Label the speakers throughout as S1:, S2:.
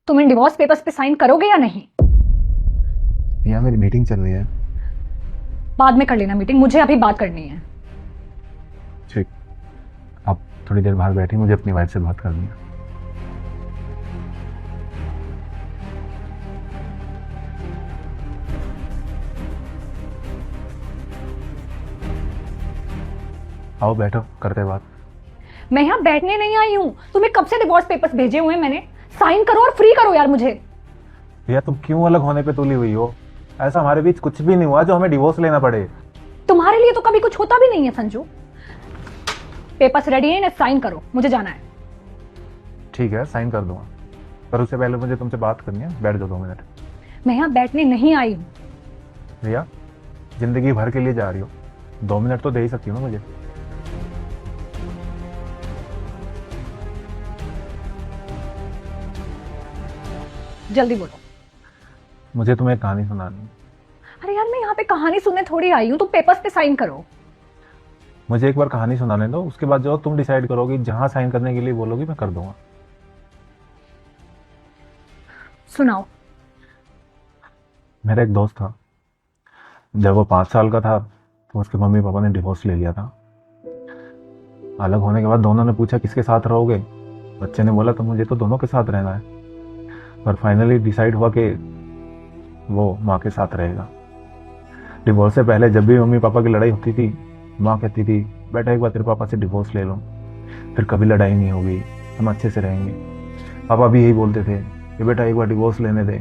S1: तुम इन divorce papers पे sign करोगे या नहीं?
S2: यहाँ मेरी मीटिंग चल रही है।
S1: बाद में कर लेना मीटिंग, मुझे अभी बात करनी है।
S2: ठीक, आप थोड़ी देर बाहर बैठी, मुझे अपनी वाइफ से बात करनी है। आओ बैठो, करते बात।
S1: मैं यहाँ बैठने नहीं आई हूँ। तुम्हें कब से डिवोर्स पेपर्स भेजे हुए हैं मैंने? साइन करो और फ्री करो यार मुझे।
S2: भैया तुम क्यों अलग होने पे तुली हुई हो? ऐसा हमारे बीच कुछ भी नहीं हुआ जो हमें डिवोर्स लेना पड़े।
S1: तुम्हारे लिए तो कभी कुछ होता भी नहीं है संजू। पेपर्स रेडी है, साइन करो, मुझे जाना है।
S2: ठीक है, साइन कर दूंगा, पर उससे पहले मुझे तुमसे बात करनी है। बैठ जाओ 2 मिनट।
S1: मैं यहाँ बैठने नहीं आई हूँ।
S2: भैया जिंदगी भर के लिए जा रही हो, 2 मिनट तो दे ही सकती हो ना मुझे।
S1: जल्दी बोलो।
S2: मुझे तुम्हें एक कहानी सुनानी है।
S1: अरे यार, मैं यहाँ पे कहानी सुनने थोड़ी आई हूँ। तुम पेपर्स पे साइन करो।
S2: मुझे एक बार कहानी सुनाने दो, उसके बाद जो तुम डिसाइड करोगी, जहां साइन करने के लिए बोलोगी मैं कर दूंगा।
S1: सुनाओ।
S2: मेरा एक दोस्त था, जब वो 5 साल का था तो उसके मम्मी पापा ने डिवोर्स ले लिया था। अलग होने के बाद दोनों ने पूछा किसके साथ रहोगे। बच्चे ने बोला तो मुझे तो दोनों के साथ रहना है, पर फाइनली डिसाइड हुआ कि वो माँ के साथ रहेगा। डिवोर्स से पहले जब भी मम्मी पापा की लड़ाई होती थी, माँ कहती थी बेटा एक बार तेरे पापा से डिवोर्स ले लो, फिर कभी लड़ाई नहीं होगी, हम अच्छे से रहेंगे। पापा भी यही बोलते थे कि बेटा एक बार डिवोर्स लेने दे,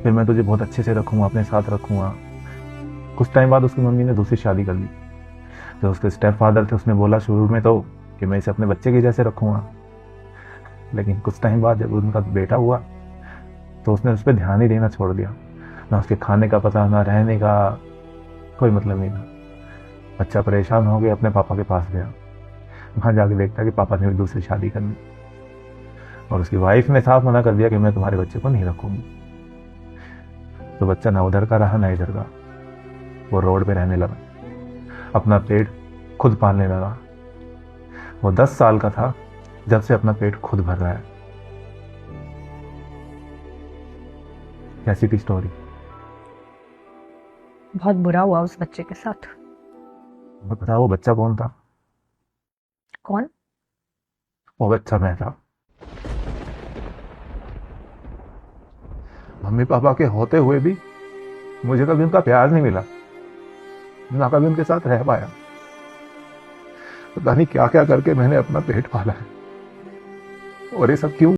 S2: फिर मैं तुझे बहुत अच्छे से रखूँगा, अपने साथ रखूँगा। कुछ टाइम बाद उसकी मम्मी ने दूसरी शादी कर ली। जो उसके स्टेप फादर थे उसने बोला शुरू में तो कि मैं इसे अपने बच्चे के जैसे रखूँगा, लेकिन कुछ टाइम बाद जब उनका बेटा हुआ तो उसने उस पर ध्यान ही देना छोड़ दिया। ना उसके खाने का पता, ना रहने का कोई मतलब नहीं था। बच्चा परेशान हो गया, अपने पापा के पास गया। वहाँ जाके देखता कि पापा ने भी दूसरी शादी कर ली, और उसकी वाइफ ने साफ मना कर दिया कि मैं तुम्हारे बच्चे को नहीं रखूंगी। तो बच्चा ना उधर का रहा ना इधर का, वो रोड पे रहने लगा, अपना पेट खुद पालने लगा। वो 10 साल का था जब से अपना पेट खुद भर रहा है। कैसी थी स्टोरी?
S1: बहुत बुरा हुआ उस बच्चे के साथ।
S2: बताओ वो बच्चा कौन था?
S1: कौन?
S2: वो बच्चा मैं था। मम्मी पापा के होते हुए भी मुझे कभी उनका प्यार नहीं मिला, ना कभी उनके साथ रह पाया। पता नहीं क्या क्या करके मैंने अपना पेट पाला है, और ये सब क्यों?